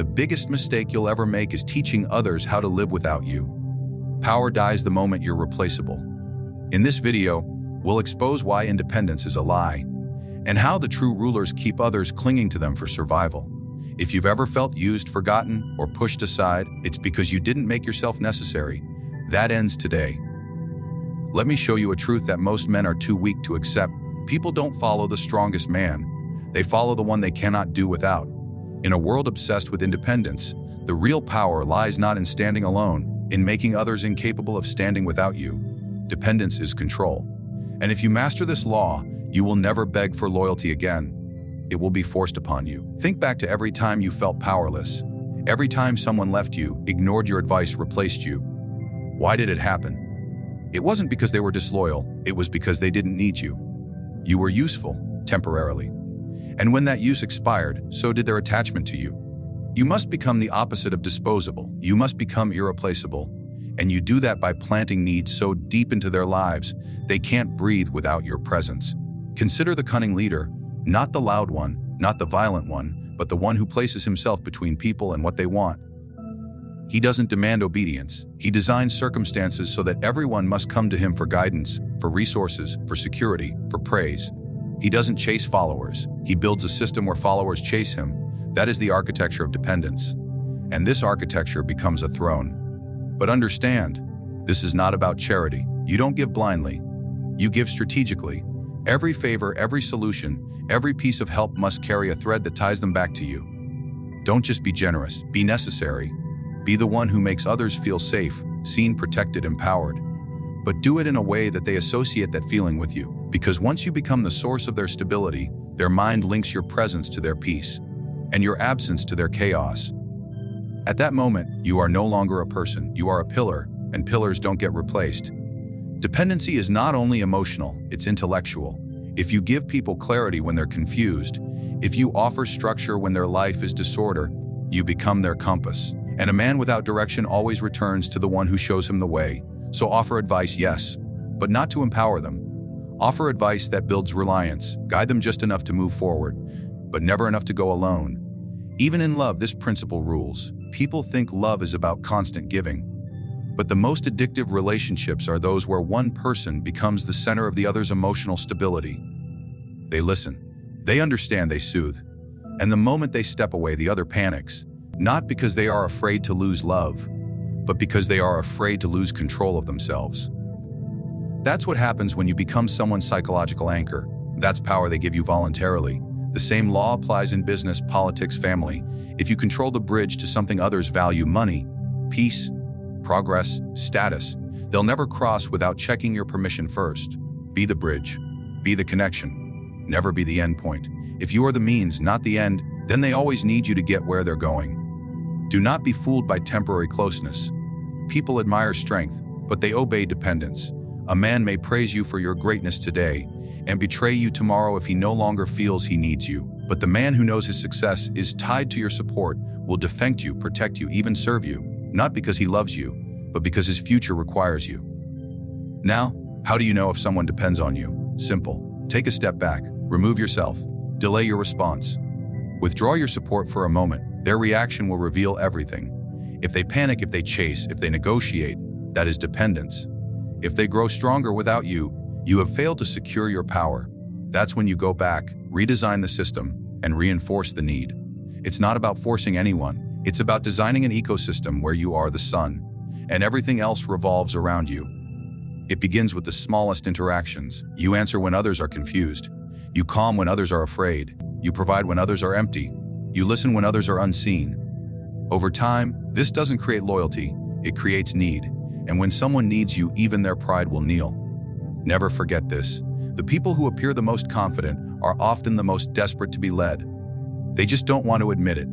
The biggest mistake you'll ever make is teaching others how to live without you. Power dies the moment you're replaceable. In this video, we'll expose why independence is a lie, and how the true rulers keep others clinging to them for survival. If you've ever felt used, forgotten, or pushed aside, it's because you didn't make yourself necessary. That ends today. Let me show you a truth that most men are too weak to accept. People don't follow the strongest man. They follow the one they cannot do without. In a world obsessed with independence, the real power lies not in standing alone, in making others incapable of standing without you. Dependence is control. And if you master this law, you will never beg for loyalty again. It will be forced upon you. Think back to every time you felt powerless. Every time someone left you, ignored your advice, replaced you. Why did it happen? It wasn't because they were disloyal, it was because they didn't need you. You were useful, temporarily. And when that use expired, so did their attachment to you. You must become the opposite of disposable. You must become irreplaceable. And you do that by planting needs so deep into their lives, they can't breathe without your presence. Consider the cunning leader, not the loud one, not the violent one, but the one who places himself between people and what they want. He doesn't demand obedience. He designs circumstances so that everyone must come to him for guidance, for resources, for security, for praise. He doesn't chase followers. He builds a system where followers chase him. That is the architecture of dependence. And this architecture becomes a throne. But understand, this is not about charity. You don't give blindly. You give strategically. Every favor, every solution, every piece of help must carry a thread that ties them back to you. Don't just be generous, be necessary. Be the one who makes others feel safe, seen, protected, empowered. But do it in a way that they associate that feeling with you. Because once you become the source of their stability, their mind links your presence to their peace, and your absence to their chaos. At that moment, you are no longer a person, you are a pillar, and pillars don't get replaced. Dependency is not only emotional, it's intellectual. If you give people clarity when they're confused, if you offer structure when their life is disorder, you become their compass. And a man without direction always returns to the one who shows him the way. So offer advice, yes, but not to empower them. Offer advice that builds reliance, guide them just enough to move forward, but never enough to go alone. Even in love, this principle rules. People think love is about constant giving. But the most addictive relationships are those where one person becomes the center of the other's emotional stability. They listen. They understand, they soothe. And the moment they step away, the other panics. Not because they are afraid to lose love, but because they are afraid to lose control of themselves. That's what happens when you become someone's psychological anchor. That's power they give you voluntarily. The same law applies in business, politics, family. If you control the bridge to something others value, money, peace, progress, status, they'll never cross without checking your permission first. Be the bridge. Be the connection. Never be the end point. If you are the means, not the end, then they always need you to get where they're going. Do not be fooled by temporary closeness. People admire strength, but they obey dependence. A man may praise you for your greatness today and betray you tomorrow if he no longer feels he needs you. But the man who knows his success is tied to your support will defend you, protect you, even serve you, not because he loves you, but because his future requires you. Now, how do you know if someone depends on you? Simple. Take a step back, remove yourself, delay your response. Withdraw your support for a moment. Their reaction will reveal everything. If they panic, if they chase, if they negotiate, that is dependence. If they grow stronger without you, you have failed to secure your power. That's when you go back, redesign the system, and reinforce the need. It's not about forcing anyone. It's about designing an ecosystem where you are the sun, and everything else revolves around you. It begins with the smallest interactions. You answer when others are confused. You calm when others are afraid. You provide when others are empty. You listen when others are unseen. Over time, this doesn't create loyalty, it creates need. And when someone needs you, even their pride will kneel. Never forget this. The people who appear the most confident are often the most desperate to be led. They just don't want to admit it.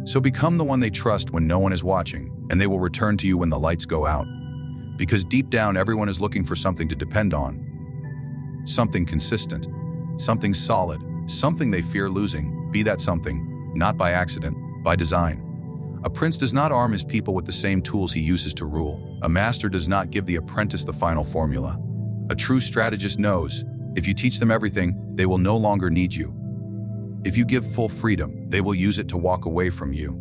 So become the one they trust when no one is watching, and they will return to you when the lights go out. Because deep down, everyone is looking for something to depend on. Something consistent, something solid, something they fear losing. Be that something, not by accident, by design. A prince does not arm his people with the same tools he uses to rule. A master does not give the apprentice the final formula. A true strategist knows, if you teach them everything, they will no longer need you. If you give full freedom, they will use it to walk away from you.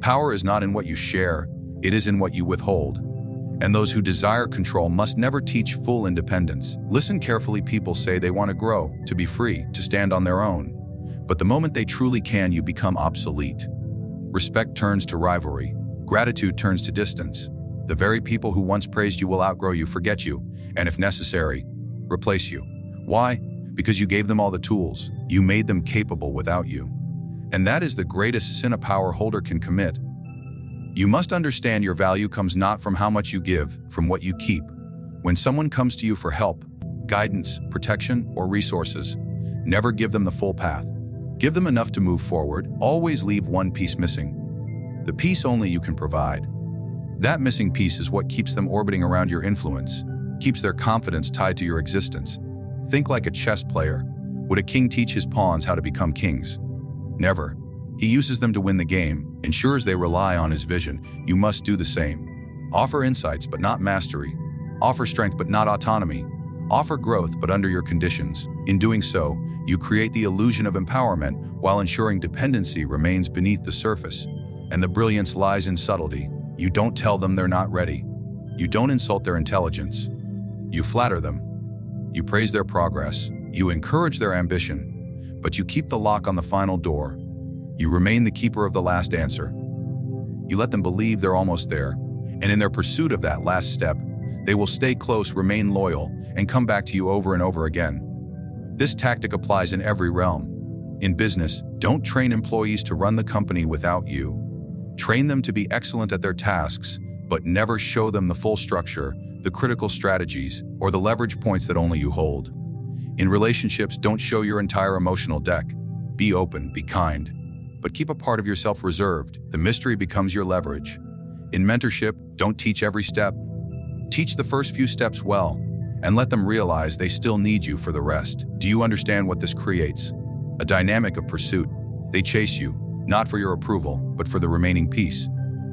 Power is not in what you share, it is in what you withhold. And those who desire control must never teach full independence. Listen carefully. People say they want to grow, to be free, to stand on their own. But the moment they truly can, you become obsolete. Respect turns to rivalry. Gratitude turns to distance. The very people who once praised you will outgrow you, forget you, and if necessary, replace you. Why? Because you gave them all the tools. You made them capable without you. And that is the greatest sin a power holder can commit. You must understand your value comes not from how much you give, from what you keep. When someone comes to you for help, guidance, protection, or resources, never give them the full path. Give them enough to move forward. Always leave one piece missing. The piece only you can provide. That missing piece is what keeps them orbiting around your influence, keeps their confidence tied to your existence. Think like a chess player. Would a king teach his pawns how to become kings? Never. He uses them to win the game, ensures they rely on his vision. You must do the same. Offer insights, but not mastery. Offer strength, but not autonomy. Offer growth, but under your conditions. In doing so, you create the illusion of empowerment while ensuring dependency remains beneath the surface. And the brilliance lies in subtlety. You don't tell them they're not ready. You don't insult their intelligence. You flatter them. You praise their progress. You encourage their ambition. But you keep the lock on the final door. You remain the keeper of the last answer. You let them believe they're almost there, and in their pursuit of that last step, they will stay close, remain loyal, and come back to you over and over again. This tactic applies in every realm. In business, don't train employees to run the company without you. Train them to be excellent at their tasks, but never show them the full structure, the critical strategies, or the leverage points that only you hold. In relationships, don't show your entire emotional deck. Be open, be kind. But keep a part of yourself reserved. The mystery becomes your leverage. In mentorship, don't teach every step. Teach the first few steps well, and let them realize they still need you for the rest. Do you understand what this creates? A dynamic of pursuit. They chase you, not for your approval, but for the remaining piece.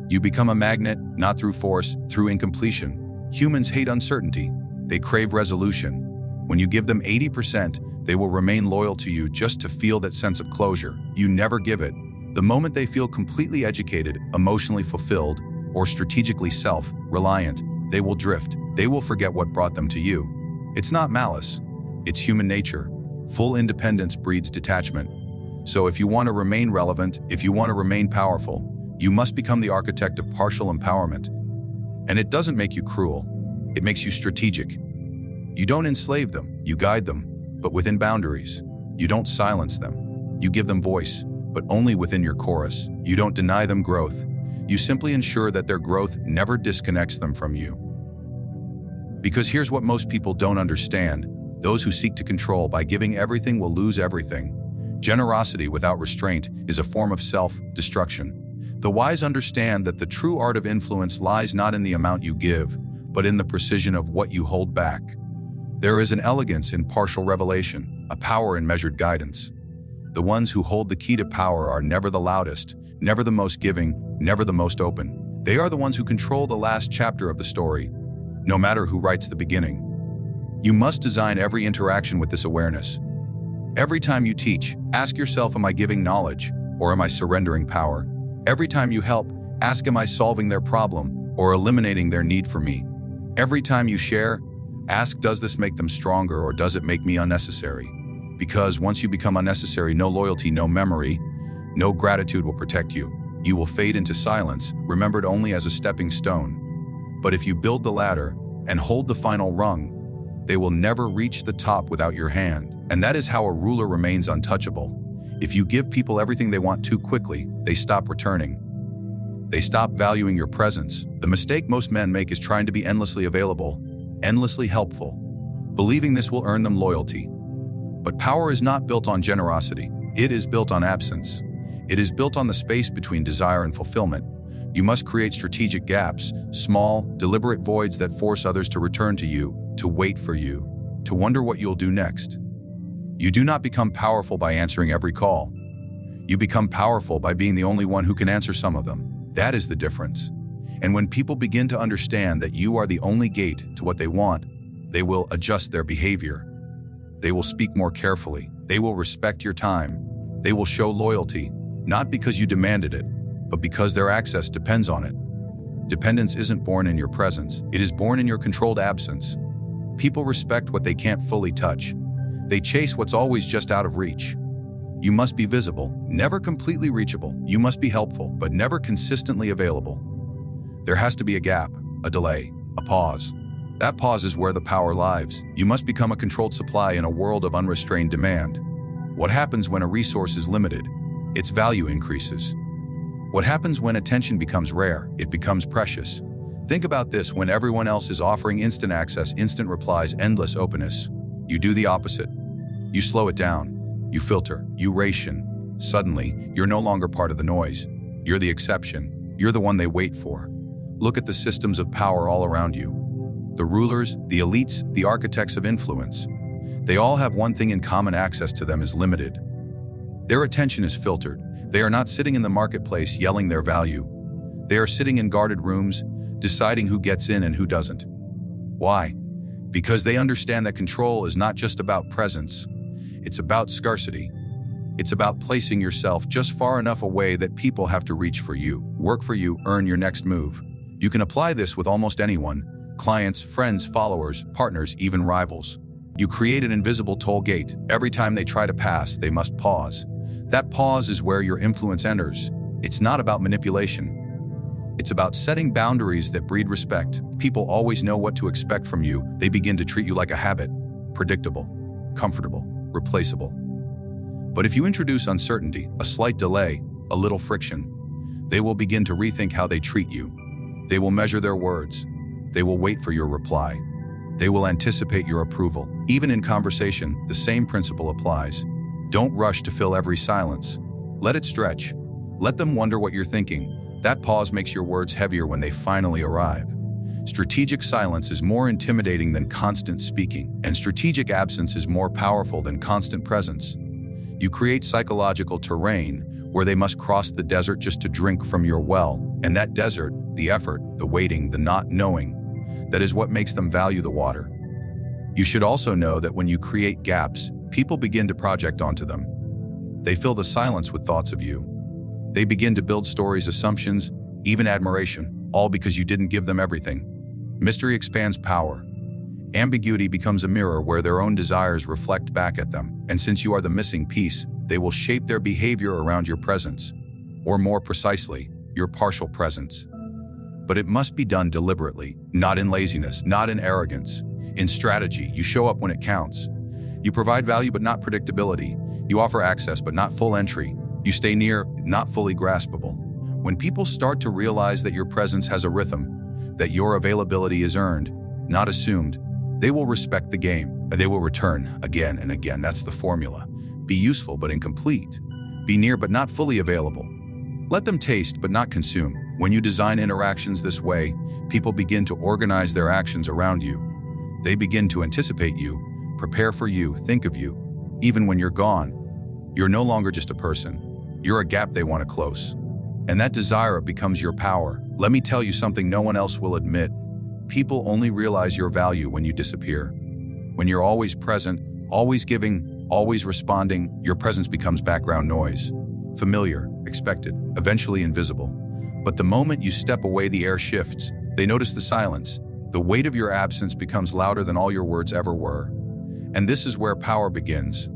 You become a magnet, not through force, through incompletion. Humans hate uncertainty. They crave resolution. When you give them 80%, they will remain loyal to you just to feel that sense of closure. You never give it. The moment they feel completely educated, emotionally fulfilled, or strategically self-reliant, they will drift. They will forget what brought them to you. It's not malice. It's human nature. Full independence breeds detachment. So if you want to remain relevant, if you want to remain powerful, you must become the architect of partial empowerment. And it doesn't make you cruel. It makes you strategic. You don't enslave them, you guide them, but within boundaries. You don't silence them. You give them voice, but only within your chorus. You don't deny them growth. You simply ensure that their growth never disconnects them from you. Because here's what most people don't understand. Those who seek to control by giving everything will lose everything. Generosity without restraint is a form of self-destruction. The wise understand that the true art of influence lies not in the amount you give, but in the precision of what you hold back. There is an elegance in partial revelation, a power in measured guidance. The ones who hold the key to power are never the loudest, never the most giving, never the most open. They are the ones who control the last chapter of the story, no matter who writes the beginning. You must design every interaction with this awareness. Every time you teach, ask yourself, am I giving knowledge, or am I surrendering power? Every time you help, ask, am I solving their problem, or eliminating their need for me? Every time you share, ask, does this make them stronger, or does it make me unnecessary? Because once you become unnecessary, no loyalty, no memory, no gratitude will protect you. You will fade into silence, remembered only as a stepping stone. But if you build the ladder and hold the final rung, they will never reach the top without your hand. And that is how a ruler remains untouchable. If you give people everything they want too quickly, they stop returning. They stop valuing your presence. The mistake most men make is trying to be endlessly available, endlessly helpful, believing this will earn them loyalty. But power is not built on generosity. It is built on absence. It is built on the space between desire and fulfillment. You must create strategic gaps, small, deliberate voids that force others to return to you, to wait for you, to wonder what you'll do next. You do not become powerful by answering every call. You become powerful by being the only one who can answer some of them. That is the difference. And when people begin to understand that you are the only gate to what they want, they will adjust their behavior. They will speak more carefully. They will respect your time. They will show loyalty, not because you demanded it, but because their access depends on it. Dependence isn't born in your presence, it is born in your controlled absence. People respect what they can't fully touch. They chase what's always just out of reach. You must be visible, never completely reachable. You must be helpful, but never consistently available. There has to be a gap, a delay, a pause. That pause is where the power lies. You must become a controlled supply in a world of unrestrained demand. What happens when a resource is limited? Its value increases. What happens when attention becomes rare? It becomes precious. Think about this: when everyone else is offering instant access, instant replies, endless openness, you do the opposite. You slow it down. You filter. You ration. Suddenly, you're no longer part of the noise. You're the exception. You're the one they wait for. Look at the systems of power all around you. The rulers, the elites, the architects of influence. They all have one thing in common: access to them is limited. Their attention is filtered. They are not sitting in the marketplace yelling their value. They are sitting in guarded rooms, deciding who gets in and who doesn't. Why? Because they understand that control is not just about presence. It's about scarcity. It's about placing yourself just far enough away that people have to reach for you, work for you, earn your next move. You can apply this with almost anyone: clients, friends, followers, partners, even rivals. You create an invisible toll gate. Every time they try to pass, they must pause. That pause is where your influence enters. It's not about manipulation. It's about setting boundaries that breed respect. People always know what to expect from you. They begin to treat you like a habit: predictable, comfortable, replaceable. But if you introduce uncertainty, a slight delay, a little friction, they will begin to rethink how they treat you. They will measure their words. They will wait for your reply. They will anticipate your approval. Even in conversation, the same principle applies. Don't rush to fill every silence. Let it stretch. Let them wonder what you're thinking. That pause makes your words heavier when they finally arrive. Strategic silence is more intimidating than constant speaking, and strategic absence is more powerful than constant presence. You create psychological terrain where they must cross the desert just to drink from your well, and that desert, the effort, the waiting, the not knowing, that is what makes them value the water. You should also know that when you create gaps, people begin to project onto them. They fill the silence with thoughts of you. They begin to build stories, assumptions, even admiration, all because you didn't give them everything. Mystery expands power. Ambiguity becomes a mirror where their own desires reflect back at them. And since you are the missing piece, they will shape their behavior around your presence, or more precisely, your partial presence. But it must be done deliberately, not in laziness, not in arrogance. In strategy, you show up when it counts. You provide value but not predictability. You offer access but not full entry. You stay near, not fully graspable. When people start to realize that your presence has a rhythm, that your availability is earned, not assumed, they will respect the game. They will return again and again. That's the formula. Be useful but incomplete. Be near but not fully available. Let them taste but not consume. When you design interactions this way, people begin to organize their actions around you. They begin to anticipate you, prepare for you, think of you. Even when you're gone, you're no longer just a person. You're a gap they want to close. And that desire becomes your power. Let me tell you something no one else will admit. People only realize your value when you disappear. When you're always present, always giving, always responding, your presence becomes background noise. Familiar, expected, eventually invisible. But the moment you step away, the air shifts. They notice the silence. The weight of your absence becomes louder than all your words ever were. And this is where power begins.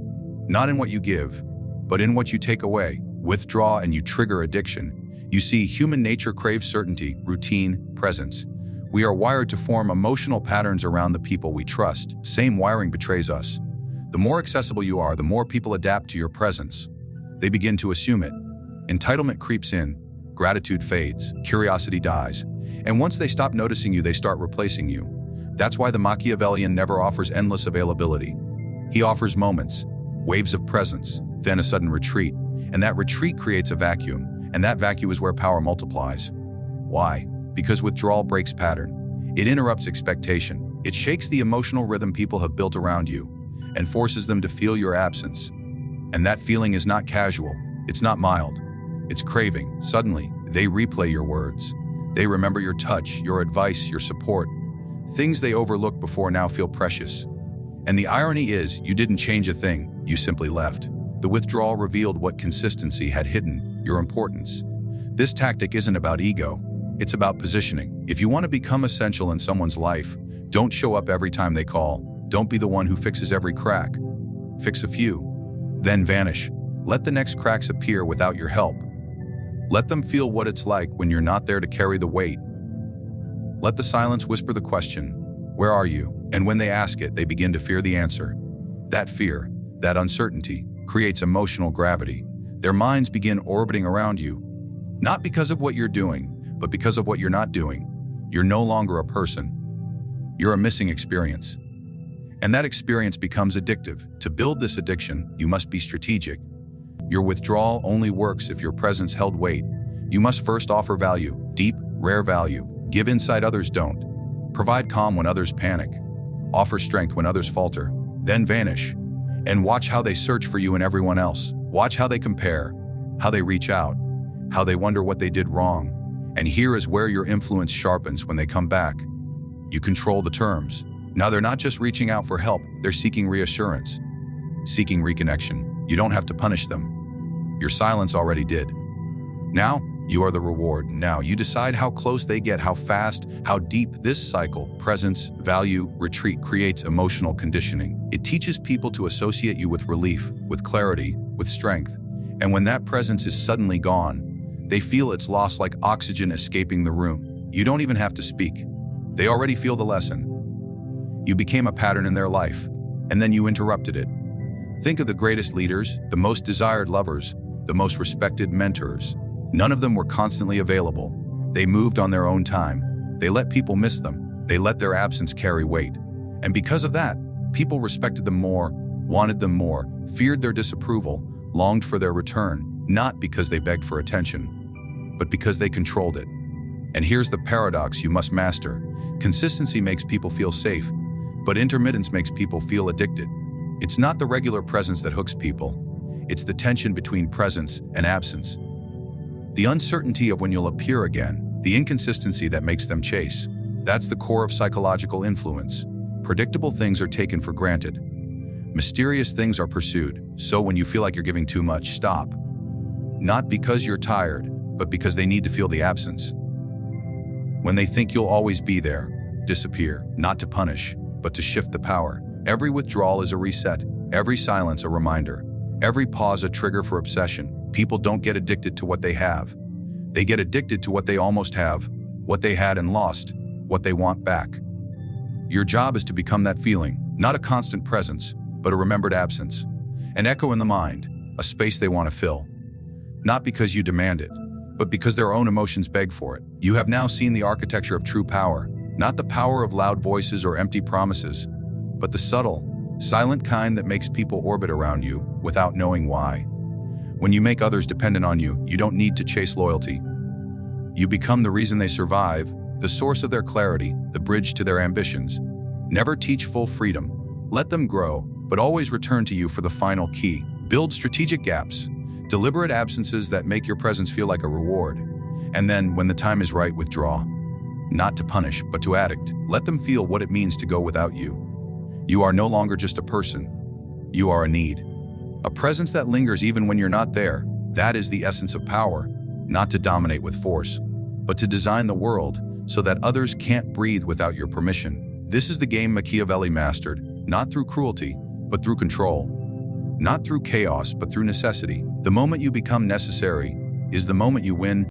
Not in what you give, but in what you take away. Withdraw and you trigger addiction. You see, human nature craves certainty, routine, presence. We are wired to form emotional patterns around the people we trust. Same wiring betrays us. The more accessible you are, the more people adapt to your presence. They begin to assume it. Entitlement creeps in. Gratitude fades. Curiosity dies. And once they stop noticing you, they start replacing you. That's why the Machiavellian never offers endless availability. He offers moments, waves of presence, then a sudden retreat. And that retreat creates a vacuum. And that vacuum is where power multiplies. Why? Because withdrawal breaks pattern. It interrupts expectation. It shakes the emotional rhythm people have built around you and forces them to feel your absence. And that feeling is not casual. It's not mild. It's craving. Suddenly, they replay your words. They remember your touch, your advice, your support. Things they overlooked before now feel precious. And the irony is, you didn't change a thing, you simply left. The withdrawal revealed what consistency had hidden: your importance. This tactic isn't about ego, it's about positioning. If you want to become essential in someone's life, don't show up every time they call. Don't be the one who fixes every crack. Fix a few, then vanish. Let the next cracks appear without your help. Let them feel what it's like when you're not there to carry the weight. Let the silence whisper the question, "Where are you?" And when they ask it, they begin to fear the answer. That fear, that uncertainty, creates emotional gravity. Their minds begin orbiting around you, not because of what you're doing, but because of what you're not doing. You're no longer a person. You're a missing experience. And that experience becomes addictive. To build this addiction, you must be strategic. Your withdrawal only works if your presence held weight. You must first offer value, deep, rare value. Give insight others don't. Provide calm when others panic. Offer strength when others falter. Then vanish. And watch how they search for you and everyone else. Watch how they compare, how they reach out, how they wonder what they did wrong. And here is where your influence sharpens when they come back. You control the terms. Now they're not just reaching out for help, they're seeking reassurance, seeking reconnection. You don't have to punish them. Your silence already did. Now, you are the reward. Now you decide how close they get, how fast, how deep. This cycle, presence, value, retreat, creates emotional conditioning. It teaches people to associate you with relief, with clarity, with strength. And when that presence is suddenly gone, they feel its loss like oxygen escaping the room. You don't even have to speak. They already feel the lesson. You became a pattern in their life, and then you interrupted it. Think of the greatest leaders, the most desired lovers, the most respected mentors. None of them were constantly available. They moved on their own time. They let people miss them. They let their absence carry weight. And because of that, people respected them more, wanted them more, feared their disapproval, longed for their return, not because they begged for attention, but because they controlled it. And here's the paradox you must master. Consistency makes people feel safe, but intermittence makes people feel addicted. It's not the regular presence that hooks people. It's the tension between presence and absence. The uncertainty of when you'll appear again, the inconsistency that makes them chase. That's the core of psychological influence. Predictable things are taken for granted. Mysterious things are pursued. So when you feel like you're giving too much, stop. Not because you're tired, but because they need to feel the absence. When they think you'll always be there, disappear, not to punish, but to shift the power. Every withdrawal is a reset, every silence a reminder, every pause a trigger for obsession. People don't get addicted to what they have. They get addicted to what they almost have, what they had and lost, what they want back. Your job is to become that feeling, not a constant presence, but a remembered absence, an echo in the mind, a space they want to fill. Not because you demand it, but because their own emotions beg for it. You have now seen the architecture of true power, not the power of loud voices or empty promises, but the subtle, silent kind that makes people orbit around you without knowing why. When you make others dependent on you, you don't need to chase loyalty. You become the reason they survive, the source of their clarity, the bridge to their ambitions. Never teach full freedom. Let them grow, but always return to you for the final key. Build strategic gaps, deliberate absences that make your presence feel like a reward. And then, when the time is right, withdraw. Not to punish, but to addict. Let them feel what it means to go without you. You are no longer just a person. You are a need. A presence that lingers even when you're not there. That is the essence of power. Not to dominate with force, but to design the world so that others can't breathe without your permission. This is the game Machiavelli mastered, not through cruelty, but through control. Not through chaos, but through necessity. The moment you become necessary is the moment you win.